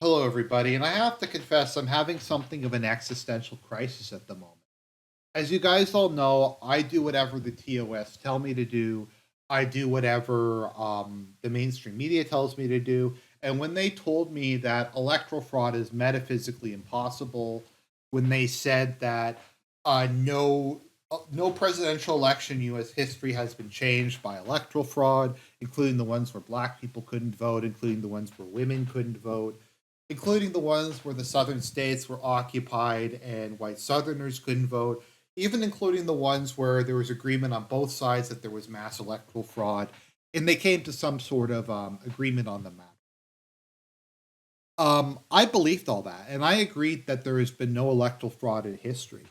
Hello, everybody, and I have to confess I'm having something of an existential crisis at the moment. As you guys all know, I do whatever the TOS tell me to do. I do whatever the mainstream media tells me to do. And when they told me that electoral fraud is metaphysically impossible, when they said that no presidential election in U.S. history has been changed by electoral fraud, including the ones where black people couldn't vote, including the ones where women couldn't vote, including the ones where the southern states were occupied and white southerners couldn't vote, even including the ones where there was agreement on both sides that there was mass electoral fraud, and they came to some sort of agreement on the matter. I believed all that, and I agreed that there has been no electoral fraud in history.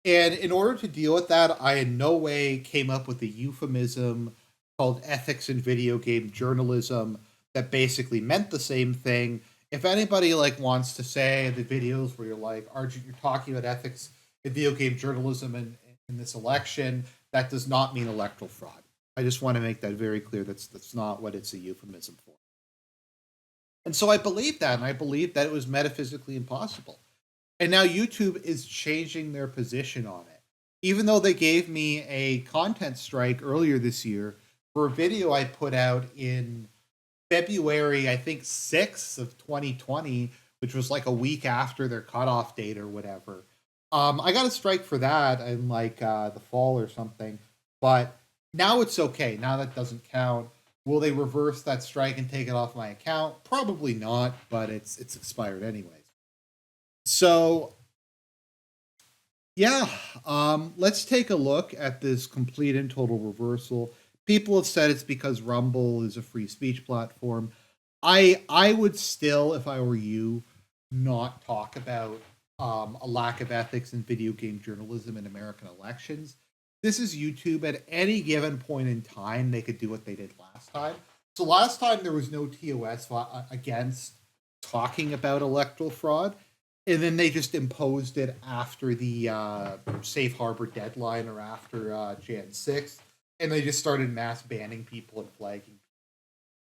And in order to deal with that, I in no way came up with a euphemism called ethics in video game journalism that basically meant the same thing. If anybody wants to say the videos where you're like, Argent, you're talking about ethics in video game journalism in this election, that does not mean electoral fraud. I just want to make that very clear. That's not what it's a euphemism for. And so I believed that, and I believed that it was metaphysically impossible. And now YouTube is changing their position on it. Even though they gave me a content strike earlier this year for a video I put out in February, I think 6th of 2020, which was like a week after their cutoff date or whatever. I got a strike for that in the fall or something, but now it's okay. Now that doesn't count. Will they reverse that strike and take it off my account? Probably not, but it's expired anyways. So yeah, let's take a look at this complete and total reversal. People have said it's because Rumble is a free speech platform. I would still, if I were you, not talk about a lack of ethics in video game journalism in American elections. This is YouTube. At any given point in time, they could do what they did last time. So last time there was no TOS against talking about electoral fraud, and then they just imposed it after the safe harbor deadline or after Jan 6th, and they just started mass banning people and flagging.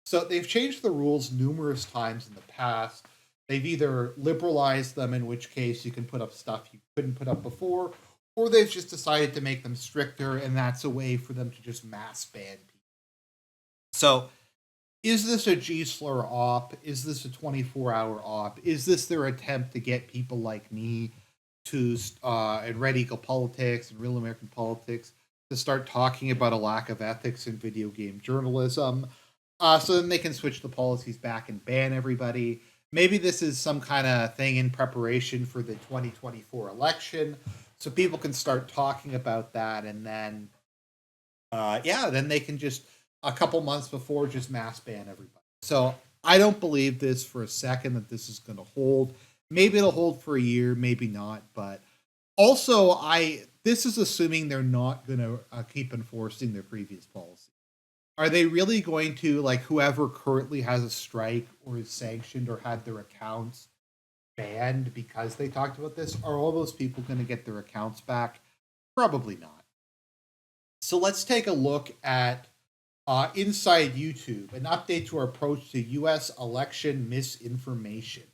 So they've changed the rules numerous times in the past. They've either liberalized them, in which case you can put up stuff you couldn't put up before, or they've just decided to make them stricter, and that's a way for them to just mass ban people. So is this a G slur op? Is this a 24-hour op? Is this their attempt to get people like me to and Red Eagle Politics and Real American Politics to start talking about a lack of ethics in video game journalism? So then they can switch the policies back and ban everybody. Maybe this is some kind of thing in preparation for the 2024 election, so people can start talking about that, and then then they can just a couple months before just mass ban everybody. So I don't believe this for a second that this is going to hold. Maybe it'll hold for a year, maybe not. But also, I this is assuming they're not going to keep enforcing their previous policy. Are they really going to, like, whoever currently has a strike or is sanctioned or had their accounts banned because they talked about this? Are all those people going to get their accounts back? Probably not. So let's take a look at inside YouTube, an update to our approach to U.S. election misinformation.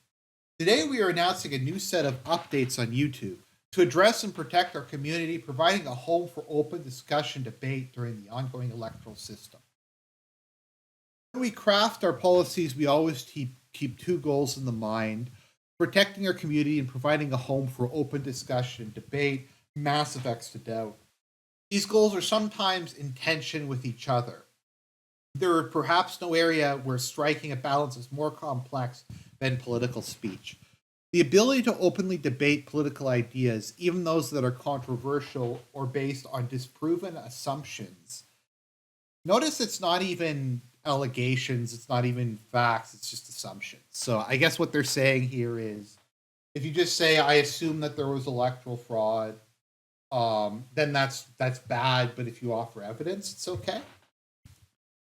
Today, we are announcing a new set of updates on YouTube to address and protect our community, providing a home for open discussion debate during the ongoing electoral system. When we craft our policies, we always keep two goals in the mind: protecting our community and providing a home for open discussion, debate, mass effects to doubt. These goals are sometimes in tension with each other. There are perhaps no area where striking a balance is more complex than political speech. The ability to openly debate political ideas, even those that are controversial or based on disproven assumptions. Notice it's not even allegations, it's not even facts, it's just assumptions. So I guess what they're saying here is if you just say, I assume that there was electoral fraud, then that's bad, but if you offer evidence, it's okay.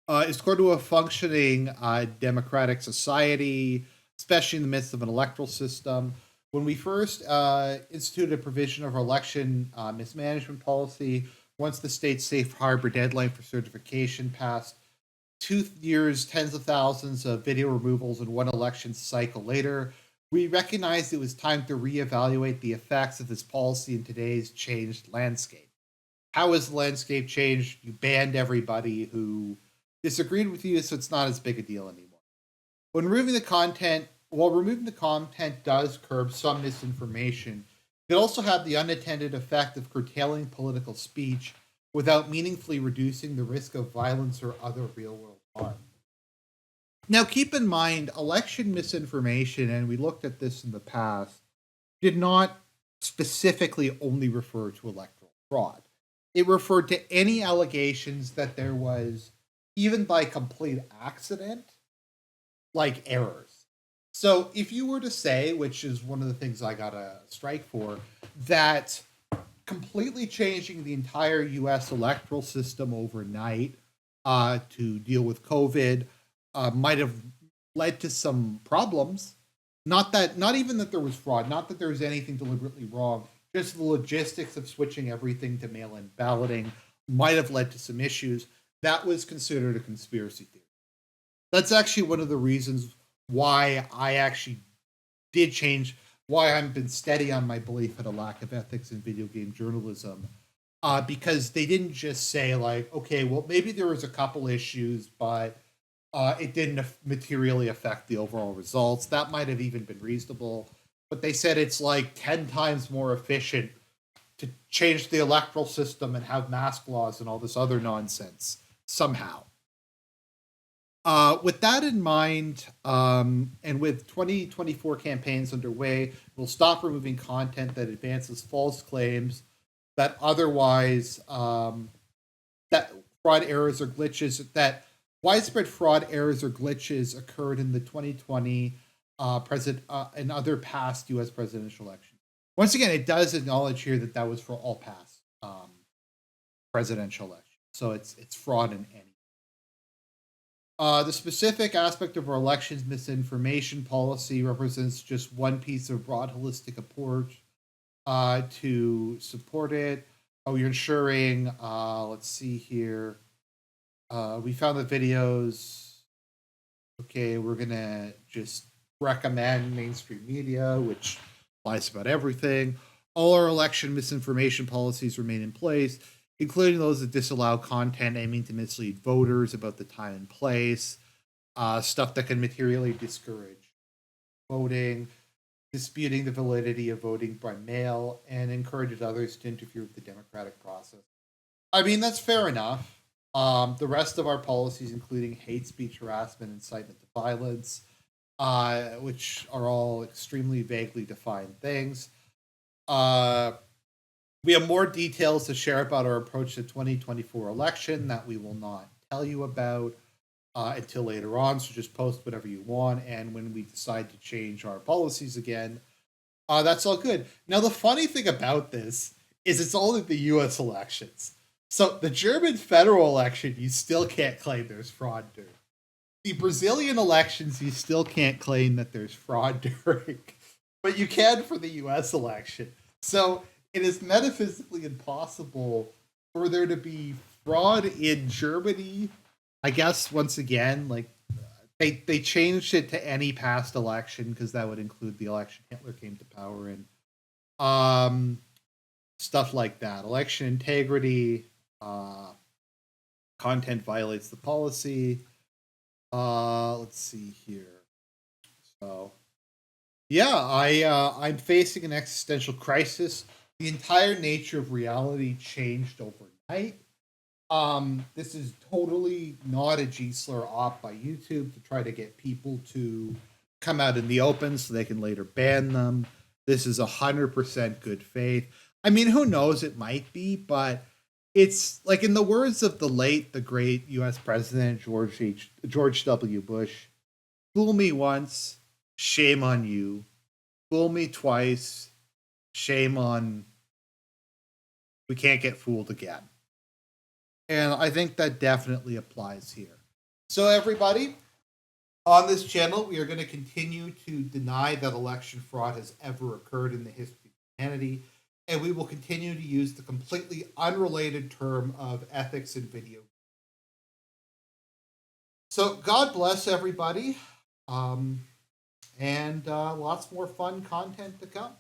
It's core to a functioning democratic society, especially in the midst of an electoral system. When we first instituted a provision of our election mismanagement policy, once the state's safe harbor deadline for certification passed, 2 years, tens of thousands of video removals, and one election cycle later, we recognized it was time to reevaluate the effects of this policy in today's changed landscape. How has the landscape changed? You banned everybody who disagreed with you, so it's not as big a deal anymore. While removing the content does curb some misinformation, it also had the unintended effect of curtailing political speech without meaningfully reducing the risk of violence or other real world harm. Now, keep in mind, election misinformation, and we looked at this in the past, did not specifically only refer to electoral fraud. It referred to any allegations that there was, even by complete accident, like errors. So if you were to say, which is one of the things I got a strike for, that completely changing the entire US electoral system overnight to deal with COVID might have led to some problems. Not even that there was fraud, not that there was anything deliberately wrong, just the logistics of switching everything to mail in balloting might have led to some issues. That was considered a conspiracy theory. That's actually one of the reasons why I actually did change, why I've been steady on my belief in a lack of ethics in video game journalism. Because they didn't just say, like, okay, well, maybe there was a couple issues, but it didn't materially affect the overall results. That might have even been reasonable. But they said it's like 10 times more efficient to change the electoral system and have mask laws and all this other nonsense somehow. With that in mind, and with 2024 campaigns underway, we'll stop removing content that advances false claims that otherwise that fraud errors or glitches that widespread fraud errors or glitches occurred in the 2020 and other past U.S. presidential elections. Once again, it does acknowledge here that that was for all past presidential elections, so it's fraud in any. The specific aspect of our elections misinformation policy represents just one piece of broad holistic approach to support it. We're ensuring, let's see here. We found the videos. Okay, we're going to just recommend mainstream media, which lies about everything. All our election misinformation policies remain in place, including those that disallow content aiming to mislead voters about the time and place, stuff that can materially discourage voting, disputing the validity of voting by mail, and encourages others to interfere with the democratic process. I mean, that's fair enough. The rest of our policies, including hate speech, harassment, incitement to violence, which are all extremely vaguely defined things. We have more details to share about our approach to the 2024 election that we will not tell you about until later on. So just post whatever you want. And when we decide to change our policies again, that's all good. Now, the funny thing about this is it's only the US elections. So the German federal election, you still can't claim there's fraud during. The Brazilian elections, you still can't claim that there's fraud during, but you can for the US election. So it is metaphysically impossible for there to be fraud in Germany. I guess once again, like they changed it to any past election because that would include the election Hitler came to power in. Stuff like that. Election integrity, content violates the policy. Let's see here. So yeah, I'm facing an existential crisis. The entire nature of reality changed overnight. This is totally not a G slur op by YouTube to try to get people to come out in the open so they can later ban them. This is 100% good faith. I mean, who knows? It might be, but it's like in the words of the great U.S. President George W. Bush, "Fool me once, shame on you. Fool me twice, shame on. We can't get fooled again." And I think that definitely applies here. So, everybody, on this channel, we are going to continue to deny that election fraud has ever occurred in the history of humanity. And we will continue to use the completely unrelated term of ethics in video So God bless everybody, um, and lots more fun content to come.